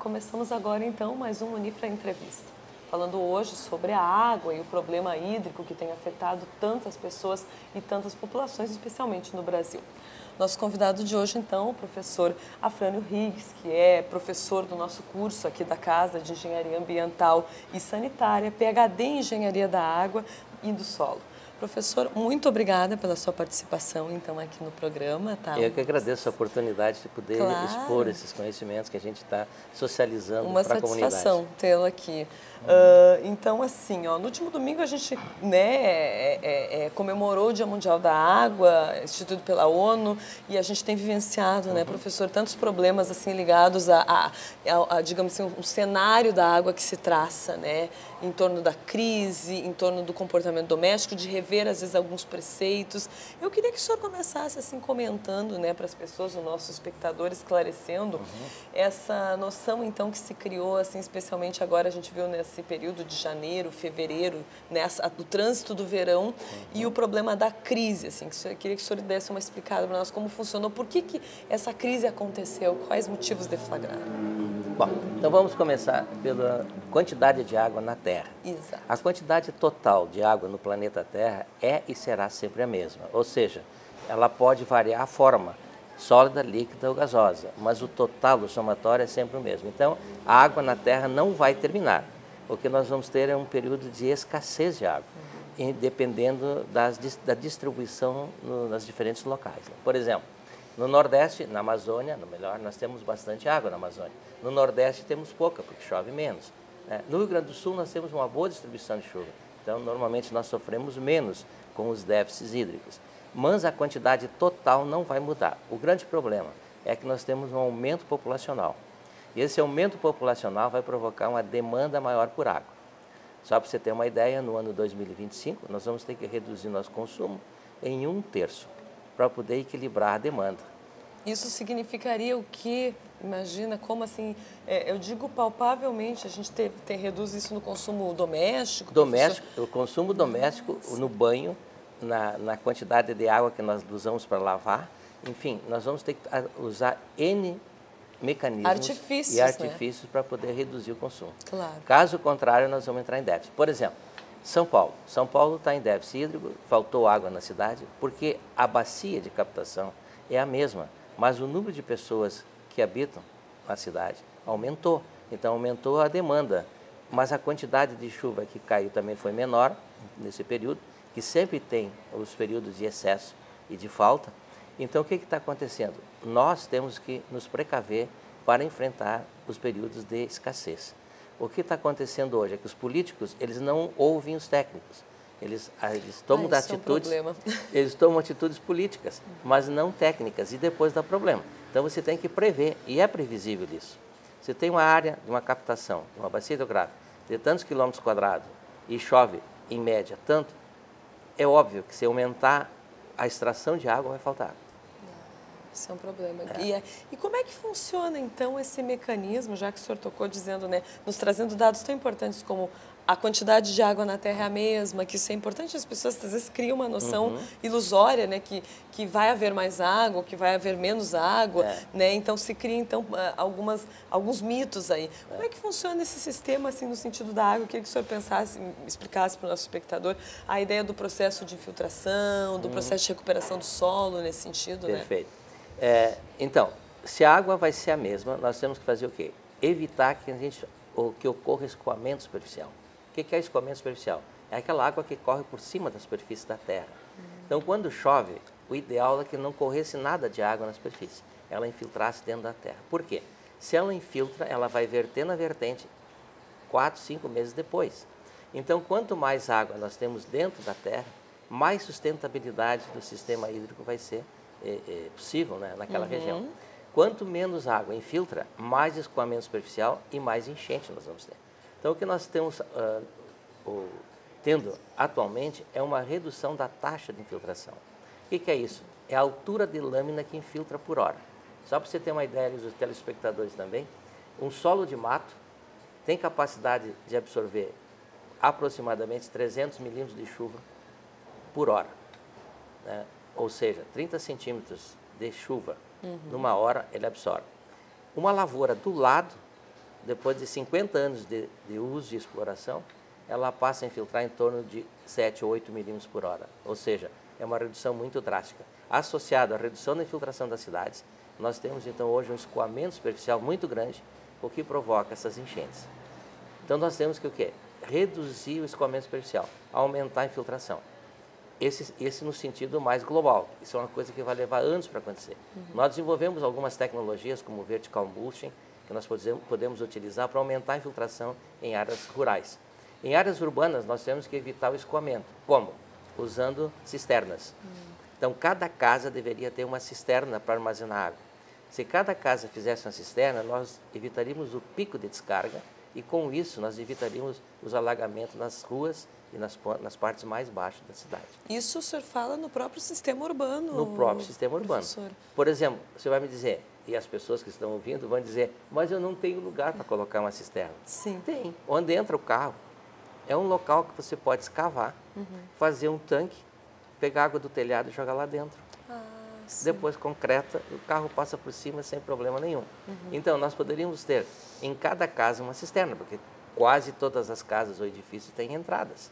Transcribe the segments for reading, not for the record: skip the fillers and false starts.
Começamos agora então mais um Unifra Entrevista, falando hoje sobre a água e o problema hídrico que tem afetado tantas pessoas e tantas populações, especialmente no Brasil. Nosso convidado de hoje então, o professor Afrânio Riggs, que é professor do nosso curso aqui da Casa de Engenharia Ambiental e Sanitária, PhD em Engenharia da Água e do Solo. Professor, muito obrigada pela sua participação, então, aqui no programa. Tá? Eu que agradeço a oportunidade de poder expor esses conhecimentos que a gente está socializando para a comunidade. Uma satisfação tê-lo aqui. Então, assim, no último domingo a gente comemorou o Dia Mundial da Água, instituído pela ONU, e a gente tem vivenciado, né, professor, tantos problemas assim ligados a digamos assim, um cenário da água que se traça, né, em torno da crise, em torno do comportamento doméstico, de rever às vezes alguns preceitos. Eu queria que o senhor começasse assim comentando, né, para as pessoas, o nosso espectador, esclarecendo essa noção então que se criou, assim, especialmente agora a gente viu nesse período de janeiro, fevereiro, do trânsito do verão e o problema da crise, assim, que eu queria que o senhor desse uma explicada para nós como funcionou, por que essa crise aconteceu, quais motivos deflagraram. Bom, então vamos começar pela quantidade de água na Terra. Exato. A quantidade total de água no planeta Terra é e será sempre a mesma, ou seja, ela pode variar a forma, sólida, líquida ou gasosa, mas o total do somatório é sempre o mesmo. Então, a água na Terra não vai terminar. O que nós vamos ter é um período de escassez de água, dependendo da distribuição nas diferentes locais. Por exemplo, no Nordeste, na Amazônia, nós temos bastante água na Amazônia. No Nordeste temos pouca, porque chove menos. No Rio Grande do Sul nós temos uma boa distribuição de chuva, então normalmente nós sofremos menos com os déficits hídricos. Mas a quantidade total não vai mudar. O grande problema é que nós temos um aumento populacional. E esse aumento populacional vai provocar uma demanda maior por água. Só para você ter uma ideia, no ano 2025, nós vamos ter que reduzir nosso consumo em 1/3, para poder equilibrar a demanda. Isso significaria o quê? Imagina, como assim, eu digo palpavelmente, a gente reduz isso no consumo doméstico? O consumo doméstico, no banho, na quantidade de água que nós usamos para lavar, enfim, nós vamos ter que usar N mecanismos artifícios para poder reduzir o consumo. Claro. Caso contrário, nós vamos entrar em déficit. Por exemplo, São Paulo está em déficit hídrico, faltou água na cidade, porque a bacia de captação é a mesma, mas o número de pessoas que habitam na cidade aumentou. Então, aumentou a demanda, mas a quantidade de chuva que caiu também foi menor nesse período, que sempre tem os períodos de excesso e de falta. Então, o que está acontecendo? Nós temos que nos precaver para enfrentar os períodos de escassez. O que está acontecendo hoje é que os políticos, eles não ouvem os técnicos. Eles tomam eles tomam atitudes políticas, mas não técnicas, e depois dá problema. Então, você tem que prever, e é previsível isso. Você tem uma área de uma captação, uma bacia hidrográfica, de tantos quilômetros quadrados, e chove, em média, tanto, é óbvio que se aumentar a extração de água, vai faltar água. Isso é um problema. E como é que funciona, então, esse mecanismo, já que o senhor tocou dizendo, né, nos trazendo dados tão importantes como a quantidade de água na Terra é a mesma, que isso é importante, as pessoas às vezes criam uma noção ilusória, né, que vai haver mais água, que vai haver menos água, né, então se cria então alguns mitos aí. Como é que funciona esse sistema, assim, no sentido da água? Eu queria que o senhor pensasse, explicasse para o nosso espectador a ideia do processo de infiltração, do processo de recuperação do solo nesse sentido, né? Perfeito. Então, se a água vai ser a mesma, nós temos que fazer o quê? Evitar que ocorra escoamento superficial. O que é escoamento superficial? É aquela água que corre por cima da superfície da terra. Então, quando chove, o ideal é que não corresse nada de água na superfície, ela infiltrasse dentro da terra. Por quê? Se ela infiltra, ela vai verter na vertente 4, 5 meses depois. Então, quanto mais água nós temos dentro da terra, mais sustentabilidade do sistema hídrico vai ser possível, né, naquela região. Quanto menos água infiltra, mais escoamento superficial e mais enchente nós vamos ter. Então, o que nós temos tendo atualmente é uma redução da taxa de infiltração. O que é isso? É a altura de lâmina que infiltra por hora. Só para você ter uma ideia, os telespectadores também, um solo de mato tem capacidade de absorver aproximadamente 300 milímetros de chuva por hora, né? Ou seja, 30 centímetros de chuva numa hora ele absorve. Uma lavoura do lado depois de 50 anos de uso e exploração, ela passa a infiltrar em torno de 7 ou 8 milímetros por hora. Ou seja, é uma redução muito drástica. Associado à redução da infiltração das cidades, nós temos então hoje um escoamento superficial muito grande, o que provoca essas enchentes. Então nós temos que o quê? Reduzir o escoamento superficial, aumentar a infiltração. Esse no sentido mais global. Isso é uma coisa que vai levar anos para acontecer. Nós desenvolvemos algumas tecnologias, como o vertical mulching, que nós podemos utilizar para aumentar a infiltração em áreas rurais. Em áreas urbanas, nós temos que evitar o escoamento. Como? Usando cisternas. Então, cada casa deveria ter uma cisterna para armazenar água. Se cada casa fizesse uma cisterna, nós evitaríamos o pico de descarga e, com isso, nós evitaríamos os alagamentos nas ruas e nas partes mais baixas da cidade. Isso o senhor fala no próprio sistema urbano? No próprio sistema urbano. Professor. Por exemplo, você vai me dizer, e as pessoas que estão ouvindo vão dizer, mas eu não tenho lugar para colocar uma cisterna. Sim. Tem. Onde entra o carro, é um local que você pode escavar, fazer um tanque, pegar água do telhado e jogar lá dentro. Depois concreta, o carro passa por cima sem problema nenhum. Então, nós poderíamos ter em cada casa uma cisterna, porque quase todas as casas ou edifícios têm entradas.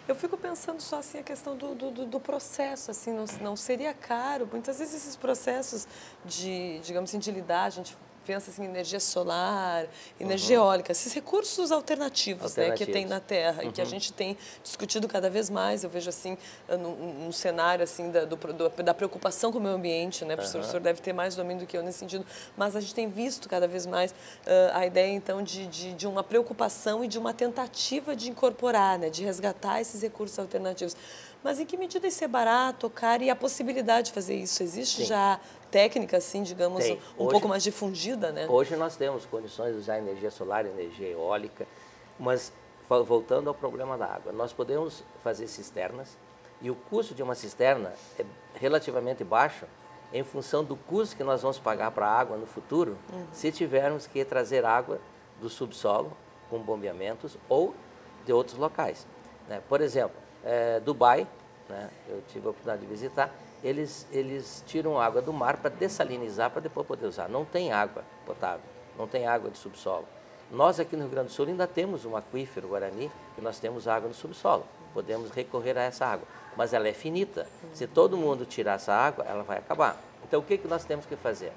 Eu fico pensando só assim a questão do processo, assim, não seria caro? Muitas vezes esses processos de, digamos assim, de lidar, a gente pensa assim, energia solar, energia eólica, esses recursos alternativos, né, que tem na Terra e que a gente tem discutido cada vez mais. Eu vejo assim, num cenário assim da preocupação com o meio ambiente, né, professor? O senhor deve ter mais domínio do que eu nesse sentido, mas a gente tem visto cada vez mais a ideia então de uma preocupação e de uma tentativa de incorporar, né, de resgatar esses recursos alternativos. Mas em que medida isso é barato, caro, e a possibilidade de fazer isso? Existe já técnica, assim, digamos, um pouco mais difundida, né? Hoje nós temos condições de usar energia solar, energia eólica, mas voltando ao problema da água, nós podemos fazer cisternas e o custo de uma cisterna é relativamente baixo em função do custo que nós vamos pagar para a água no futuro, se tivermos que trazer água do subsolo com bombeamentos ou de outros locais, né? Por exemplo, Dubai, né, eu tive a oportunidade de visitar, eles tiram água do mar para dessalinizar, para depois poder usar. Não tem água potável, não tem água de subsolo. Nós aqui no Rio Grande do Sul ainda temos um aquífero Guarani, que nós temos água no subsolo. Podemos recorrer a essa água, mas ela é finita. Se todo mundo tirar essa água, ela vai acabar. Então, o que nós temos que fazer?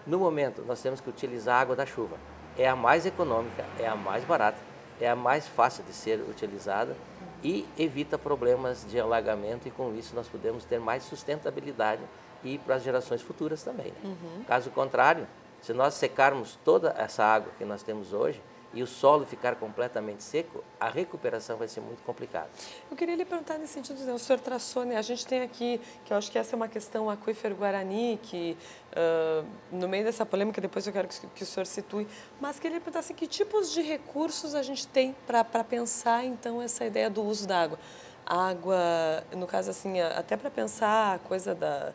No momento, nós temos que utilizar a água da chuva. É a mais econômica, é a mais barata, é a mais fácil de ser utilizada e evita problemas de alagamento, e com isso nós podemos ter mais sustentabilidade e para as gerações futuras também, né? Caso contrário, se nós secarmos toda essa água que nós temos hoje e o solo ficar completamente seco, a recuperação vai ser muito complicada. Eu queria lhe perguntar nesse sentido, né? O senhor traçou, né? A gente tem aqui, que eu acho que essa é uma questão, o aquífero Guarani, que no meio dessa polêmica, depois eu quero que o senhor situe, mas queria perguntar assim, que tipos de recursos a gente tem para pensar, então, essa ideia do uso da água? Água, no caso, assim, até para pensar a coisa da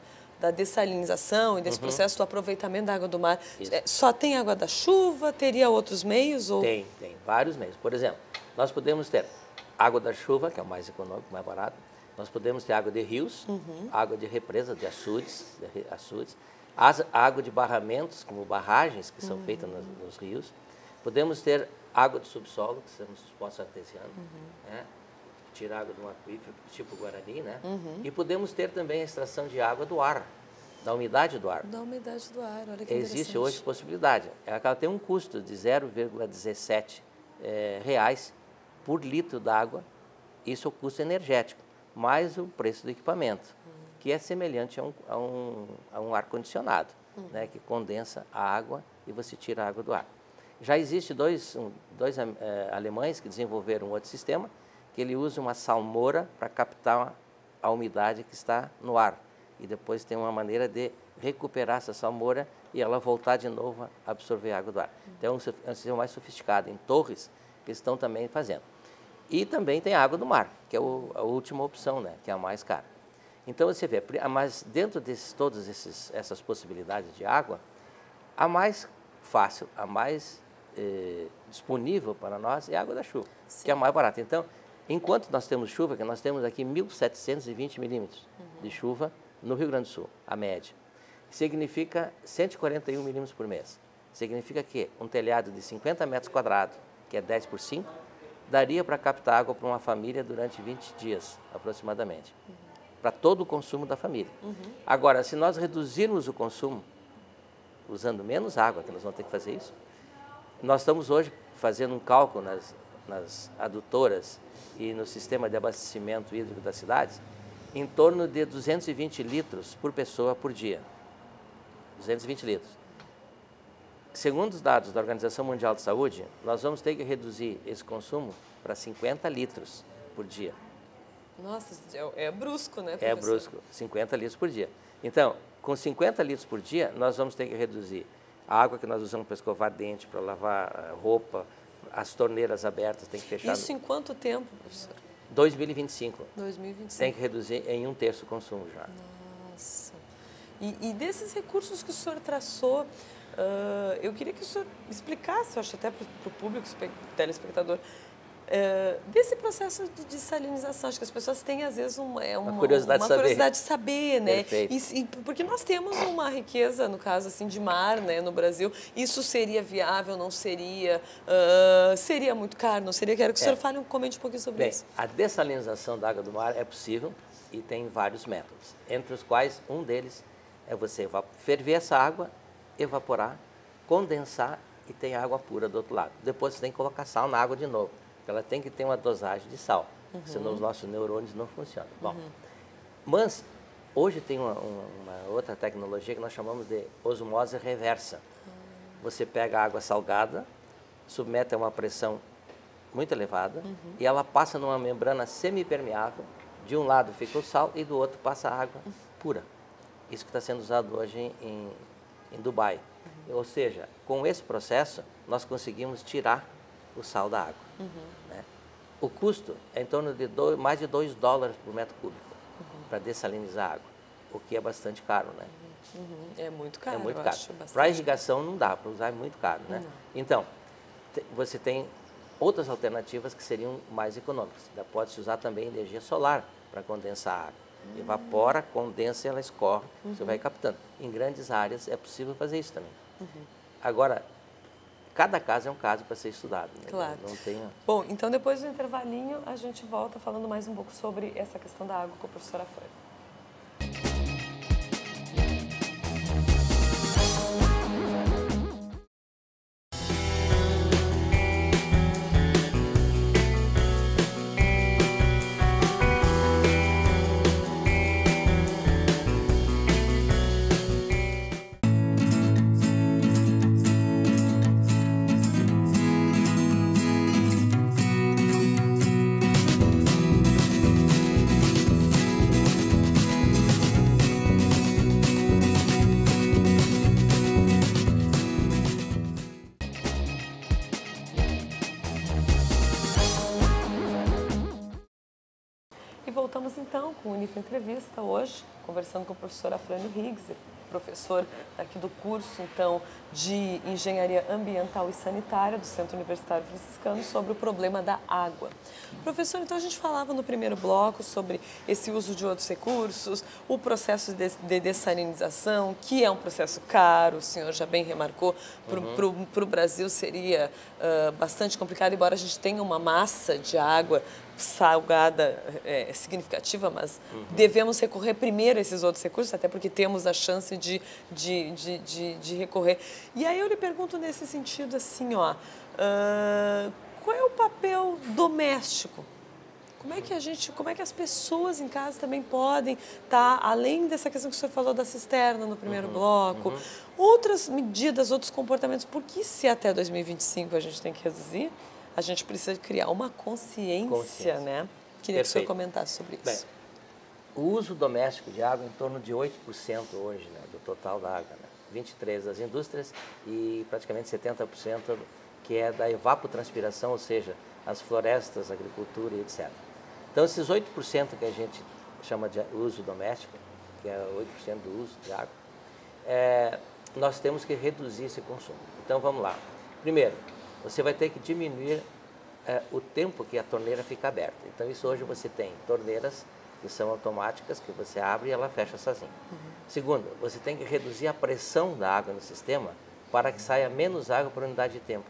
dessalinização e desse processo do aproveitamento da água do mar. Só tem água da chuva? Teria outros meios? Ou... Tem vários meios. Por exemplo, nós podemos ter água da chuva, que é o mais econômico, mais barato. Nós podemos ter água de rios, água de represa, de açudes, água de barramentos, como barragens que são feitas nos rios. Podemos ter água de subsolo, que são os poços artesianos, né? Tirar água de um aquífero, tipo Guarani, né? E podemos ter também a extração de água do ar, da umidade do ar. Da umidade do ar, olha que Existe hoje possibilidade. Ela tem um custo de 0,17 reais por litro d'água, isso é o custo energético, mais o preço do equipamento, que é semelhante a um ar-condicionado, né? Que condensa a água e você tira a água do ar. Já existe dois alemães que desenvolveram um outro sistema, que ele usa uma salmoura para captar a umidade que está no ar. E depois tem uma maneira de recuperar essa salmoura e ela voltar de novo a absorver a água do ar. Então, é um sistema mais sofisticado em torres que estão também fazendo. E também tem a água do mar, que é a última opção, né, que é a mais cara. Então, você vê, mas dentro de todas essas possibilidades de água, a mais fácil, a mais disponível para nós é a água da chuva, que é a mais barata. Então, enquanto nós temos chuva, que nós temos aqui 1.720 milímetros de chuva no Rio Grande do Sul, a média, significa 141 milímetros por mês. Significa que um telhado de 50 metros quadrados, que é 10 por 5, daria para captar água para uma família durante 20 dias, aproximadamente, para todo o consumo da família. Agora, se nós reduzirmos o consumo, usando menos água, que nós vamos ter que fazer isso, nós estamos hoje fazendo um cálculo nas adutoras e no sistema de abastecimento hídrico das cidades, em torno de 220 litros por pessoa por dia. 220 litros. Segundo os dados da Organização Mundial de Saúde, nós vamos ter que reduzir esse consumo para 50 litros por dia. Nossa, é brusco, né, professor? É brusco, 50 litros por dia. Então, com 50 litros por dia, nós vamos ter que reduzir a água que nós usamos para escovar dente, para lavar roupa, as torneiras abertas, tem que fechar. Isso em quanto tempo, professor? 2025. 2025. Tem que reduzir em 1/3 o consumo já. Nossa. E desses recursos que o senhor traçou, eu queria que o senhor explicasse, eu acho até para o público, telespectador, desse processo de dessalinização. Acho que as pessoas têm, às vezes, uma curiosidade de saber, né? Porque nós temos uma riqueza, no caso assim, de mar, né, no Brasil. Isso seria viável, não seria? Seria muito caro, não seria? Quero que o senhor comente um pouquinho sobre isso. A dessalinização da água do mar é possível e tem vários métodos, entre os quais um deles é você ferver essa água, evaporar, condensar e tem água pura do outro lado. Depois você tem que colocar sal na água de novo. Ela tem que ter uma dosagem de sal, senão os nossos neurônios não funcionam. Bom, mas hoje tem uma outra tecnologia que nós chamamos de osmose reversa. Você pega a água salgada, submete a uma pressão muito elevada e ela passa numa membrana semipermeável. De um lado fica o sal e do outro passa a água pura. Isso que está sendo usado hoje em Dubai. Ou seja, com esse processo, nós conseguimos tirar o sal da água. Né? O custo é em torno de mais de $2 por metro cúbico para dessalinizar a água, o que é bastante caro, né? É muito caro, é muito eu caro. acho bastante. Para irrigação não dá, para usar é muito caro, né? Então, você tem outras alternativas que seriam mais econômicas. Pode-se usar também energia solar para condensar a água. Evapora, condensa e ela escorre, você vai captando. Em grandes áreas é possível fazer isso também. Agora, cada caso é um caso para ser estudado. Né? Claro. Não tem... Bom, então depois do intervalinho a gente volta falando mais um pouco sobre essa questão da água com a professora Fran. Voltamos então com o Unifra Entrevista hoje, conversando com a professora Afrânio Higgs, professor aqui do curso então de Engenharia Ambiental e Sanitária do Centro Universitário Franciscano sobre o problema da água. Professor, então a gente falava no primeiro bloco sobre esse uso de outros recursos, o processo de dessalinização, que é um processo caro, o senhor já bem remarcou, para o Brasil seria bastante complicado, embora a gente tenha uma massa de água salgada significativa, mas devemos recorrer primeiro a esses outros recursos, até porque temos a chance de recorrer. E aí eu lhe pergunto nesse sentido assim, ó, qual é o papel doméstico? Como é que as pessoas em casa também podem estar, além dessa questão que o senhor falou da cisterna no primeiro bloco, outras medidas, outros comportamentos, porque se até 2025 a gente tem que reduzir, a gente precisa criar uma consciência, né? Queria que o senhor comentasse sobre isso. Bem, o uso doméstico de água é em torno de 8% hoje, né, do total da água, né? 23% das indústrias e praticamente 70% que é da evapotranspiração, ou seja, as florestas, agricultura e etc. Então, esses 8% que a gente chama de uso doméstico, que é 8% do uso de água, nós temos que reduzir esse consumo. Então, vamos lá. Primeiro, você vai ter que diminuir o tempo que a torneira fica aberta. Então, isso hoje você tem torneiras que são automáticas, que você abre e ela fecha sozinha. Segundo, você tem que reduzir a pressão da água no sistema para que saia menos água por unidade de tempo.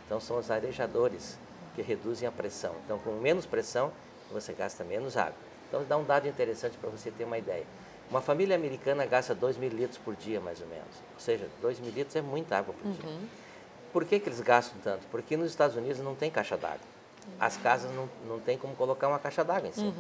Então, são os arejadores que reduzem a pressão. Então, com menos pressão, você gasta menos água. Então, dá um dado interessante para você ter uma ideia. Uma família americana gasta 2.000 litros por dia, mais ou menos. Ou seja, 2.000 litros é muita água por dia. Por que eles gastam tanto? Porque nos Estados Unidos não tem caixa d'água. As casas não tem como colocar uma caixa d'água em cima.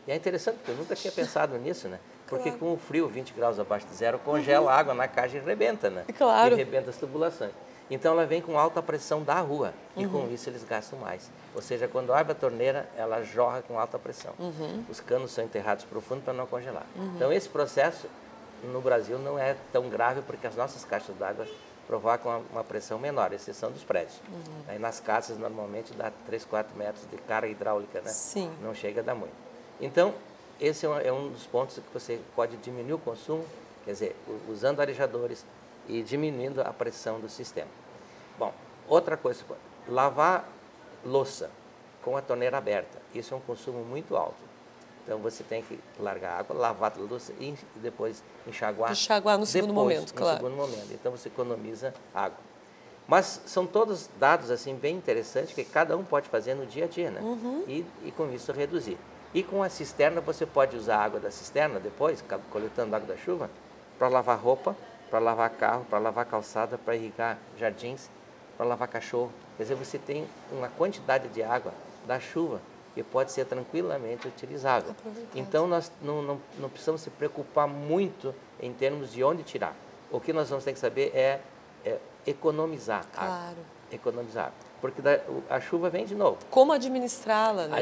E é interessante, porque eu nunca tinha pensado nisso, né? Porque com o frio, 20 graus abaixo de zero, congela a água na caixa e rebenta, né? Claro. E rebenta as tubulações. Então, ela vem com alta pressão da rua. E com isso, eles gastam mais. Ou seja, quando abre a torneira, ela jorra com alta pressão. Os canos são enterrados profundo para não congelar. Então, esse processo, no Brasil, não é tão grave, porque as nossas caixas d'água provocam uma pressão menor, exceção dos prédios. Aí, nas casas, normalmente, dá 3, 4 metros de carga hidráulica, né? Sim. Não chega a dar muito. Então, esse é um dos pontos que você pode diminuir o consumo, quer dizer, usando arejadores e diminuindo a pressão do sistema. Bom, outra coisa, lavar louça com a torneira aberta, isso é um consumo muito alto. Então, você tem que largar a água, lavar a louça e depois enxaguar. Enxaguar no segundo momento, claro. No segundo momento. Então, você economiza água. Mas são todos dados assim bem interessantes que cada um pode fazer no dia a dia, né? E com isso reduzir. E com a cisterna, você pode usar a água da cisterna depois, coletando água da chuva, para lavar roupa, para lavar carro, para lavar calçada, para irrigar jardins, para lavar cachorro. Quer dizer, você tem uma quantidade de água da chuva que pode ser tranquilamente utilizável. Então, nós não precisamos se preocupar muito em termos de onde tirar. O que nós vamos ter que saber é economizar água. Economizar água. Porque a chuva vem de novo. Como administrá-la, né?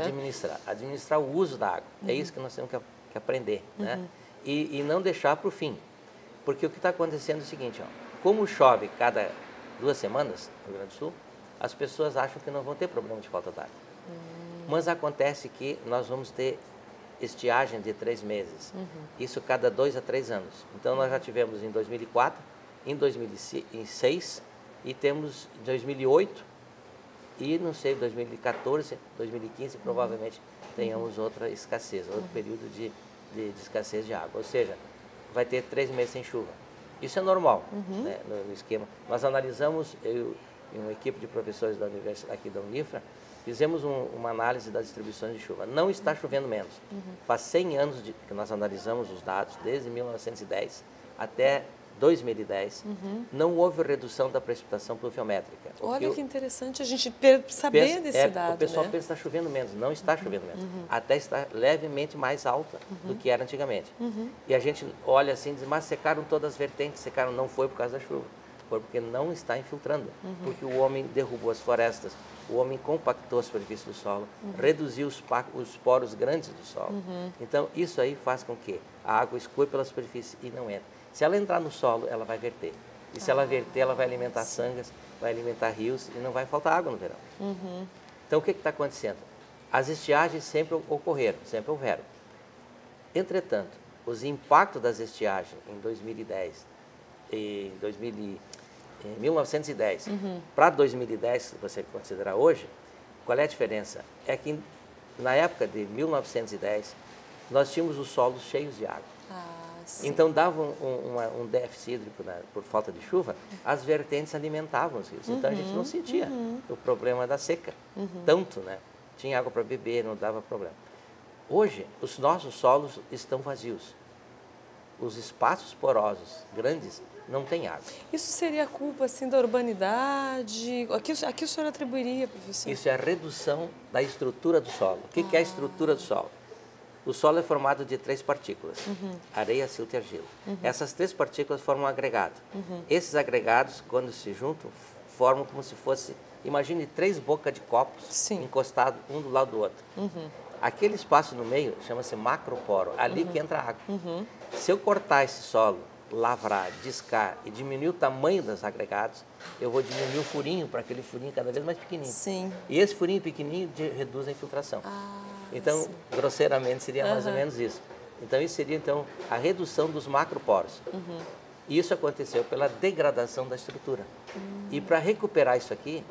Administrar o uso da água. É isso que nós temos que aprender, né? E não deixar para o fim. Porque o que está acontecendo é o seguinte, ó, como chove cada 2 semanas no Rio Grande do Sul, as pessoas acham que não vão ter problema de falta d'água. Mas acontece que nós vamos ter estiagem de 3 meses. Isso cada 2 a 3 anos. Então, nós já tivemos em 2004, em 2006 e temos em 2008 e, não sei, 2014, 2015, provavelmente tenhamos outra escassez, outro período de escassez de água. Ou seja, vai ter 3 meses sem chuva. Isso é normal, né, no esquema. Nós analisamos, eu e uma equipe de professores da universidade aqui da Unifra, fizemos uma análise das distribuições de chuva. Não está chovendo menos. Faz 100 anos que nós analisamos os dados, desde 1910 até 2010, não houve redução da precipitação pluviométrica. Olha que interessante a gente saber desse dado. O pessoal né? pensa que está chovendo menos, não está chovendo menos. Até está levemente mais alta do que era antigamente. E a gente olha assim e diz, mas secaram todas as vertentes, secaram, não foi por causa da chuva, foi porque não está infiltrando, porque o homem derrubou as florestas, o homem compactou a superfície do solo, reduziu os poros grandes do solo. Então, isso aí faz com que a água escoe pela superfície e não entre. Se ela entrar no solo, ela vai verter. E se ela verter, ela vai alimentar sangas, vai alimentar rios e não vai faltar água no verão. Então, o que está acontecendo? As estiagens sempre ocorreram, sempre houveram. Entretanto, os impactos das estiagens em 2010, em 1910 para 2010, se você considerar hoje, qual é a diferença? É que na época de 1910, nós tínhamos os solos cheios de água. Então, dava um déficit hídrico por falta de chuva, as vertentes alimentavam os rios. Então, a gente não sentia o problema da seca, tanto, né? Tinha água para beber, não dava problema. Hoje, os nossos solos estão vazios. Os espaços porosos grandes não têm água. Isso seria culpa, assim, da urbanidade? A que o senhor atribuiria, professor? Isso é a redução da estrutura do solo. O que é a estrutura do solo? O solo é formado de 3 partículas, areia, silt e argila. Essas 3 partículas formam um agregado. Esses agregados, quando se juntam, formam como se fosse, imagine 3 bocas de copos encostados um do lado do outro. Aquele espaço no meio chama-se macroporo, ali que entra a água. Se eu cortar esse solo, lavrar, discar e diminuir o tamanho dos agregados, eu vou diminuir o furinho para aquele furinho cada vez mais pequenininho. E esse furinho pequenininho reduz a infiltração. Então, grosseiramente, seria mais ou menos isso. Então, isso seria então, a redução dos macroporos. E isso aconteceu pela degradação da estrutura. E para recuperar isso aqui,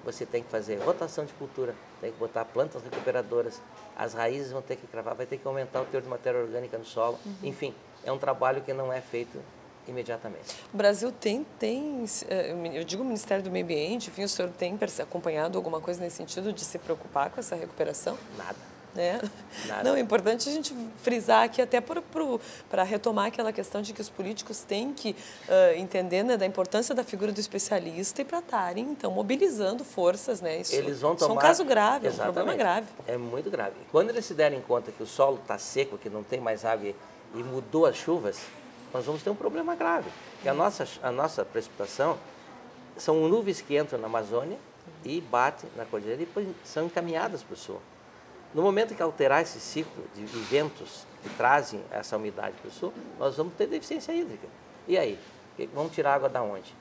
você tem que fazer rotação de cultura, tem que botar plantas recuperadoras, as raízes vão ter que cravar, vai ter que aumentar o teor de matéria orgânica no solo. Enfim, é um trabalho que não é feito imediatamente. O Brasil eu digo o Ministério do Meio Ambiente, enfim, o senhor tem acompanhado alguma coisa nesse sentido de se preocupar com essa recuperação? Nada. É. Nada. Não, é importante a gente frisar aqui até para retomar aquela questão de que os políticos têm que entender, né, da importância da figura do especialista e para estarem, então, mobilizando forças, né? Eles vão tomar... Isso é um caso grave, Exatamente. é um problema grave. É muito grave. Quando eles se derem conta que o solo está seco, que não tem mais água e mudou as chuvas, nós vamos ter um problema grave. Porque a nossa precipitação são nuvens que entram na Amazônia e batem na cordilheira e depois são encaminhadas para o sul. No momento que alterar esse ciclo de ventos que trazem essa umidade para o sul, nós vamos ter deficiência hídrica. E aí? Vamos tirar água da onde?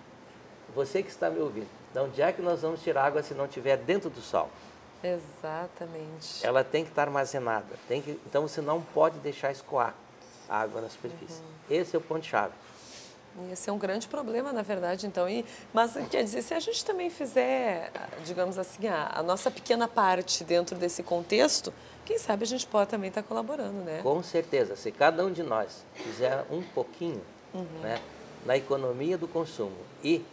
Você que está me ouvindo, de onde é que nós vamos tirar água se não estiver dentro do solo? Exatamente. Ela tem que estar armazenada. Então você não pode deixar escoar a água na superfície. Esse é o ponto-chave. E esse é um grande problema, na verdade, então. Mas, quer dizer, se a gente também fizer, digamos assim, a nossa pequena parte dentro desse contexto, quem sabe a gente pode também estar colaborando, né? Com certeza. Se cada um de nós fizer um pouquinho, né, na economia do consumo e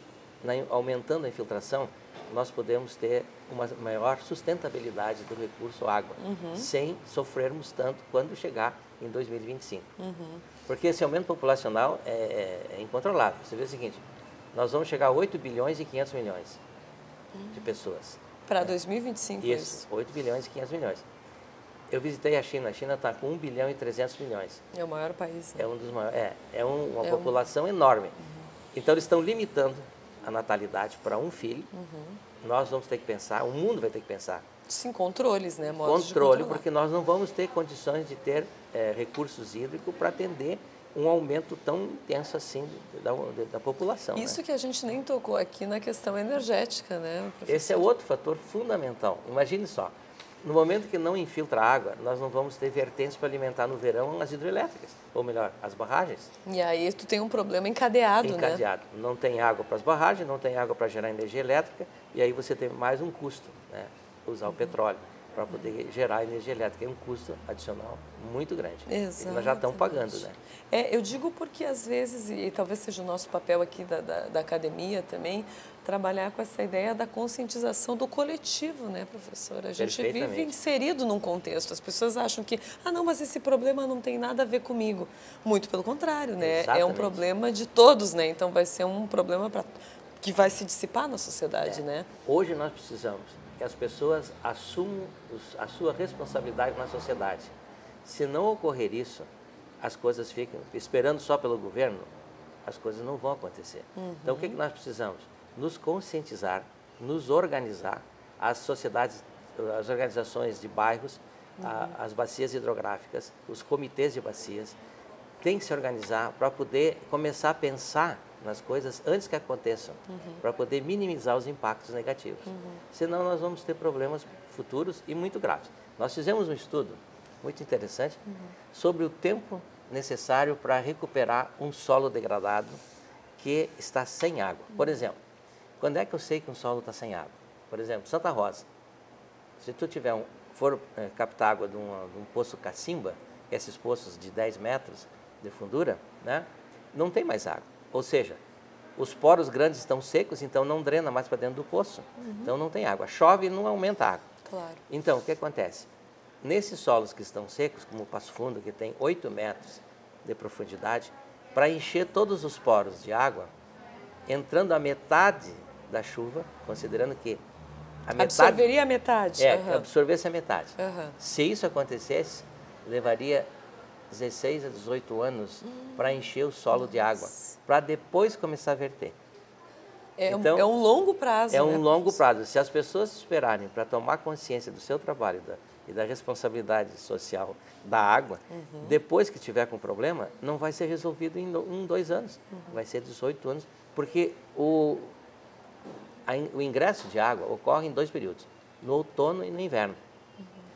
aumentando a infiltração, nós podemos ter uma maior sustentabilidade do recurso água, sem sofrermos tanto quando chegar em 2025. Porque esse aumento populacional é incontrolável. Você vê o seguinte, nós vamos chegar a 8 bilhões e 500 milhões de pessoas. Para 2025, isso. 8 bilhões e 500 milhões. Eu visitei a China está com 1 bilhão e 300 milhões. É o maior país. Né? É um dos maiores, uma população enorme. Então eles estão limitando a natalidade para um filho. Nós vamos ter que pensar, o mundo vai ter que pensar. Sim, controles, né? Modos Controle, porque nós não vamos ter condições de ter recursos hídricos para atender um aumento tão intenso assim da população. Isso, né? Que a gente nem tocou aqui na questão energética, né, professor? Esse é outro fator fundamental. Imagine só, no momento que não infiltra água, nós não vamos ter vertentes para alimentar no verão as hidrelétricas, ou melhor, as barragens. E aí tu tem um problema encadeado, né? Encadeado. Não tem água para as barragens, não tem água para gerar energia elétrica, e aí você tem mais um custo, né? Usar o petróleo para poder gerar energia elétrica. É um custo adicional muito grande. Exatamente. E nós já estamos pagando, né? Eu digo porque às vezes, e talvez seja o nosso papel aqui da academia também, trabalhar com essa ideia da conscientização do coletivo, né, professora? A gente vive inserido num contexto. As pessoas acham que, não, mas esse problema não tem nada a ver comigo. Muito pelo contrário, né? Exatamente. É um problema de todos, né? Então vai ser um problema que vai se dissipar na sociedade, né? Hoje nós precisamos que as pessoas assumam a sua responsabilidade na sociedade. Se não ocorrer isso, as coisas ficam esperando só pelo governo, as coisas não vão acontecer. Então, o que nós precisamos? Nos conscientizar, nos organizar, as sociedades, as organizações de bairros, as bacias hidrográficas, os comitês de bacias, têm que se organizar para poder começar a pensar nas coisas antes que aconteçam, para poder minimizar os impactos negativos. Senão nós vamos ter problemas futuros e muito graves. Nós fizemos um estudo muito interessante sobre o tempo necessário para recuperar um solo degradado que está sem água. Por exemplo, quando é que eu sei que um solo está sem água? Por exemplo, Santa Rosa. Se tu for captar água de um poço cacimba, esses poços de 10 metros de fundura, né, não tem mais água. Ou seja, os poros grandes estão secos, então não drena mais para dentro do poço. Então não tem água. Chove e não aumenta a água. Claro. Então, o que acontece? Nesses solos que estão secos, como o Passo Fundo, que tem 8 metros de profundidade, para encher todos os poros de água, entrando a metade da chuva, considerando que a metade... Absorveria a metade. Absorvesse a metade. Se isso acontecesse, levaria 16 a 18 anos para encher o solo de água, para depois começar a verter. Então, é um longo prazo. É um longo prazo. Se as pessoas esperarem para tomar consciência do seu trabalho e da responsabilidade social da água, depois que tiver com problema, não vai ser resolvido em 2 anos, vai ser 18 anos, porque o ingresso de água ocorre em 2 períodos, no outono e no inverno.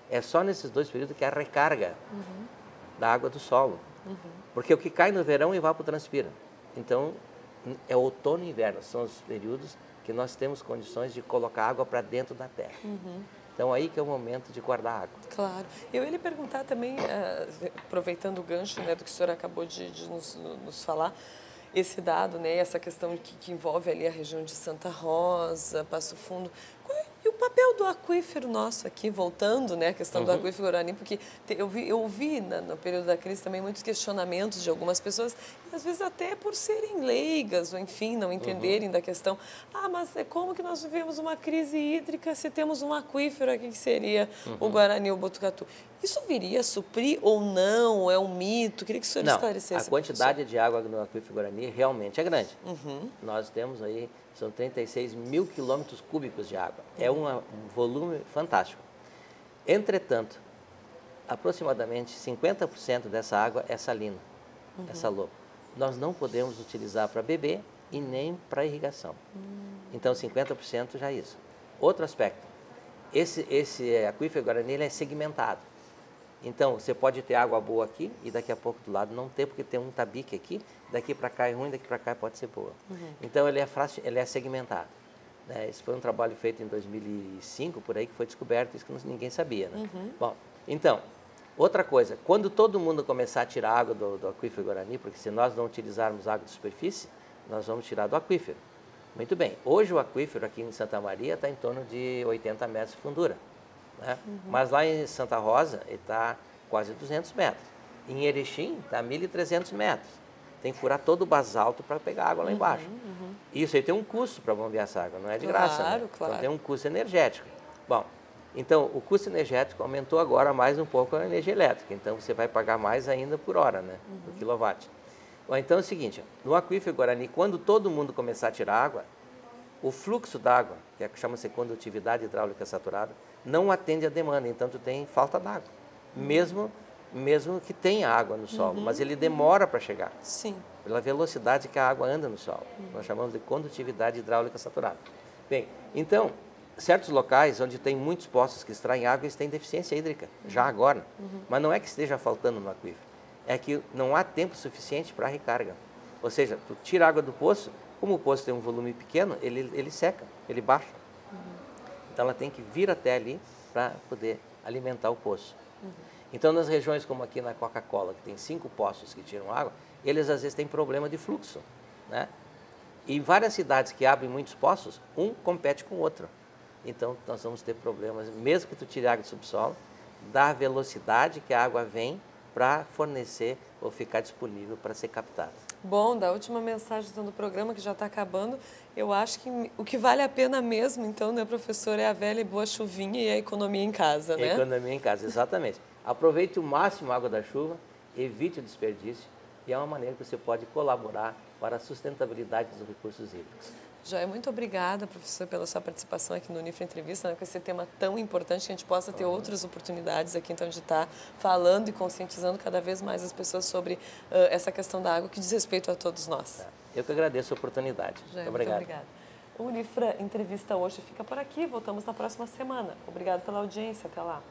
É só nesses 2 períodos que a recarga da água do solo, porque o que cai no verão evapotranspira. Então, é outono e inverno, são os períodos que nós temos condições de colocar água para dentro da terra. Então, aí que é o momento de guardar água. Claro. Eu ia lhe perguntar também, aproveitando o gancho, né, do que o senhor acabou de nos falar, esse dado, né, essa questão que envolve ali a região de Santa Rosa, Passo Fundo. E o papel do aquífero nosso aqui, voltando, né, a questão do aquífero Guarani, porque eu ouvi no período da crise também muitos questionamentos de algumas pessoas, e às vezes até por serem leigas, ou enfim, não entenderem da questão. Ah, mas como que nós vivemos uma crise hídrica se temos um aquífero aqui que seria o Guarani ou o Botucatu? Isso viria a suprir ou não? É um mito? Queria que o senhor esclarecesse. A quantidade de água no aquífero Guarani realmente é grande. Nós temos aí, são 36 mil quilômetros cúbicos de água. É um volume fantástico. Entretanto, aproximadamente 50% dessa água é salina, é salobo. Nós não podemos utilizar para beber e nem para irrigação. Então, 50% já é isso. Outro aspecto, esse aquífero Guarani ele é segmentado. Então, você pode ter água boa aqui e daqui a pouco do lado não ter, porque tem um tabique aqui, daqui para cá é ruim, daqui para cá pode ser boa. Então, ele é segmentado. Né? Esse foi um trabalho feito em 2005, por aí, que foi descoberto, isso que ninguém sabia. Né? Bom, então, outra coisa, quando todo mundo começar a tirar água do aquífero Guarani, porque se nós não utilizarmos água de superfície, nós vamos tirar do aquífero. Muito bem, hoje o aquífero aqui em Santa Maria está em torno de 80 metros de fundura. Né? Mas lá em Santa Rosa ele está quase 200 metros. Em Erechim está 1.300 metros. Tem que furar todo o basalto para pegar água lá embaixo. Isso aí tem um custo para bombear essa água, não é de graça. Né? Claro. Então tem um custo energético. Bom, então o custo energético aumentou agora mais um pouco a energia elétrica. Então você vai pagar mais ainda por hora, né? Por quilowatt. Bom, então é o seguinte, no aquífero Guarani, quando todo mundo começar a tirar água, o fluxo d'água, que chama-se condutividade hidráulica saturada, não atende à demanda, então tu tem falta d'água. Mesmo que tenha água no solo, mas ele demora para chegar. Sim. Pela velocidade que a água anda no solo. Nós chamamos de condutividade hidráulica saturada. Bem, então, certos locais onde tem muitos poços que extraem água, eles têm deficiência hídrica, já agora. Mas não é que esteja faltando no aquífero, é que não há tempo suficiente para a recarga. Ou seja, tu tira a água do poço, como o poço tem um volume pequeno, ele seca, ele baixa. Então ela tem que vir até ali para poder alimentar o poço. Então nas regiões como aqui na Coca-Cola, que tem 5 poços que tiram água, eles às vezes têm problema de fluxo. Né? E em várias cidades que abrem muitos poços, um compete com o outro. Então nós vamos ter problemas, mesmo que tu tire água do subsolo, da velocidade que a água vem para fornecer ou ficar disponível para ser captada. Bom, da última mensagem do programa, que já está acabando, eu acho que o que vale a pena mesmo, então, né, professor, é a velha e boa chuvinha e a economia em casa, né? Economia em casa, exatamente. Aproveite o máximo a água da chuva, evite o desperdício e é uma maneira que você pode colaborar para a sustentabilidade dos recursos hídricos. Joia, muito obrigada, professor, pela sua participação aqui no Unifra Entrevista, né, com esse tema tão importante, que a gente possa ter outras oportunidades aqui, então, de estar falando e conscientizando cada vez mais as pessoas sobre essa questão da água que diz respeito a todos nós. Eu que agradeço a oportunidade. Joia, muito obrigado. Muito obrigada. O Unifra Entrevista hoje fica por aqui, voltamos na próxima semana. Obrigado pela audiência, até lá.